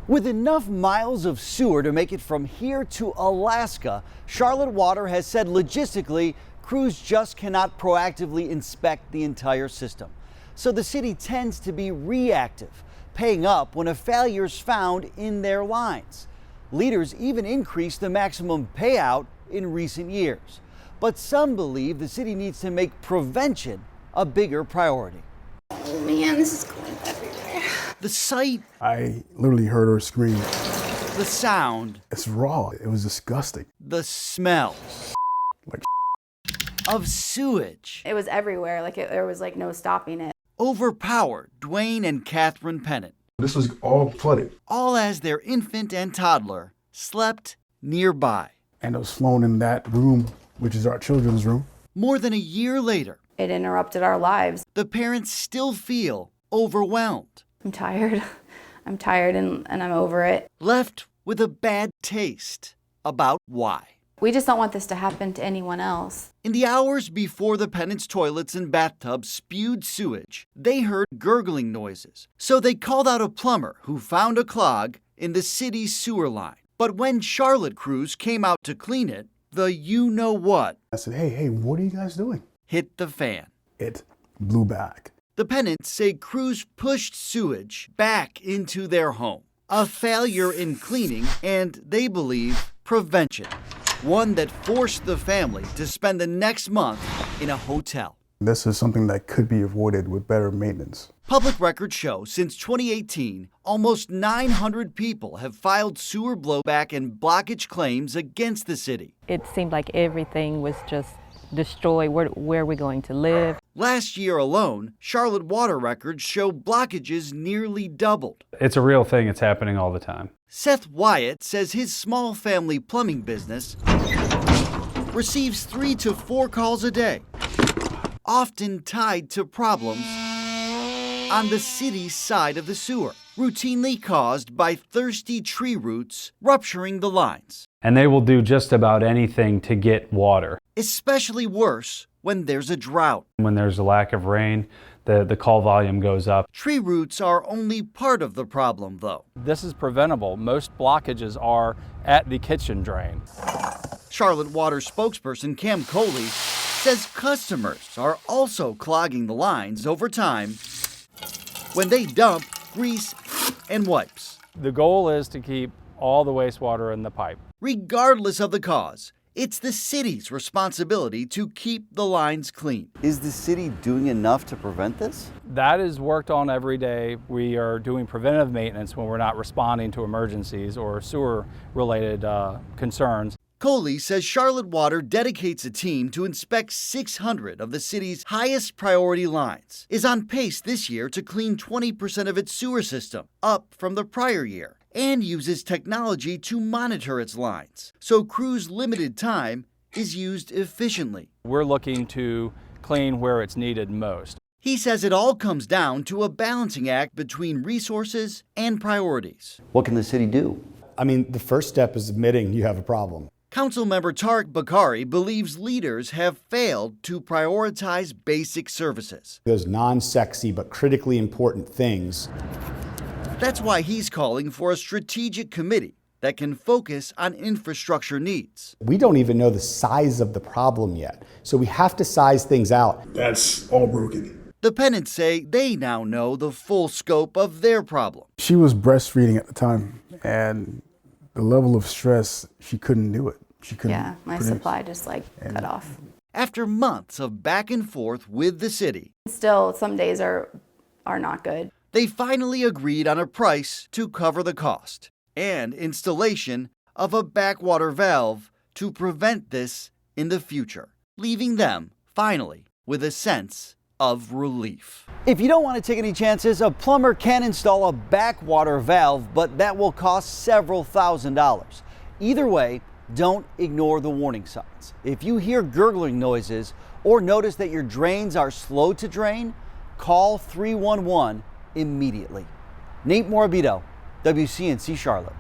With enough miles of sewer to make it from here to Alaska, Charlotte Water has said logistically, crews just cannot proactively inspect the entire system. So the city tends to be reactive, paying up when a failure is found in their lines. Leaders even increased the maximum payout in recent years. But some believe the city needs to make prevention a bigger priority. Oh man, this is going everywhere. The sight, I literally heard her scream. the sound, It's raw. It was disgusting. the smell Like of sewage It was everywhere. There was no stopping it. overpowered Dwayne and Katherine Pennant, this was all flooded. all as their infant and toddler slept nearby. And it was flowing in that room, which is our children's room. More than a year later, It interrupted our lives. the parents still feel overwhelmed, I'm tired. I'm tired and I'm over it. left with a bad taste about why. We just don't want this to happen to anyone else. In the hours before the Pennant's toilets and bathtubs spewed sewage, they heard gurgling noises. So they called out a plumber who found a clog in the city's sewer line. But when Charlotte crews came out to clean it, the you-know-what I said, hey, what are you guys doing? hit the fan. It blew back. The Pennants say crews pushed sewage back into their home. A failure in cleaning and, they believe, prevention. One that forced the family to spend the next month in a hotel. This is something that could be avoided with better maintenance. Public records show since 2018, almost 900 people have filed sewer blowback and blockage claims against the city. It seemed like everything was just destroyed. Where are we going to live? Last year alone, Charlotte water records show blockages nearly doubled. It's a real thing. It's happening all the time. Seth Wyatt says his small family plumbing business receives 3 to 4 calls a day, often tied to problems on the city's side of the sewer, routinely caused by thirsty tree roots rupturing the lines. And they will do just about anything to get water. Especially worse when there's a drought. When there's a lack of rain, the call volume goes up. Tree roots are only part of the problem, though. This is preventable. Most blockages are at the kitchen drain. Charlotte Water spokesperson Cam Coley says customers are also clogging the lines over time when they dump grease and wipes. The goal is to keep all the wastewater in the pipe. Regardless of the cause, it's the city's responsibility to keep the lines clean. Is the city doing enough to prevent this? That is worked on every day. We are doing preventative maintenance when we're not responding to emergencies or sewer-related concerns. Coley says Charlotte Water dedicates a team to inspect 600 of the city's highest priority lines, is on pace this year to clean 20% of its sewer system, up from the prior year, and uses technology to monitor its lines, so crews' limited time is used efficiently. We're looking to clean where it's needed most. He says it all comes down to a balancing act between resources and priorities. What can the city do? I mean, the first step is admitting you have a problem. Councilmember Tariq Bakari believes leaders have failed to prioritize basic services. Those non-sexy but critically important things. That's why he's calling for a strategic committee that can focus on infrastructure needs. We don't even know the size of the problem yet, so we have to size things out. That's all broken. The Pennants say they now know the full scope of their problem. She was breastfeeding at the time, and the level of stress, she couldn't do it. She couldn't Yeah, my produce. supply just cut off. After months of back and forth with the city, Still, some days are not good. they finally agreed on a price to cover the cost and installation of a backwater valve to prevent this in the future, leaving them, finally, with a sense of relief. If you don't want to take any chances, a plumber can install a backwater valve, but that will cost several $1,000s. Either way, don't ignore the warning signs. If you hear gurgling noises or notice that your drains are slow to drain, call 311 immediately. Nate Morabito, WCNC Charlotte.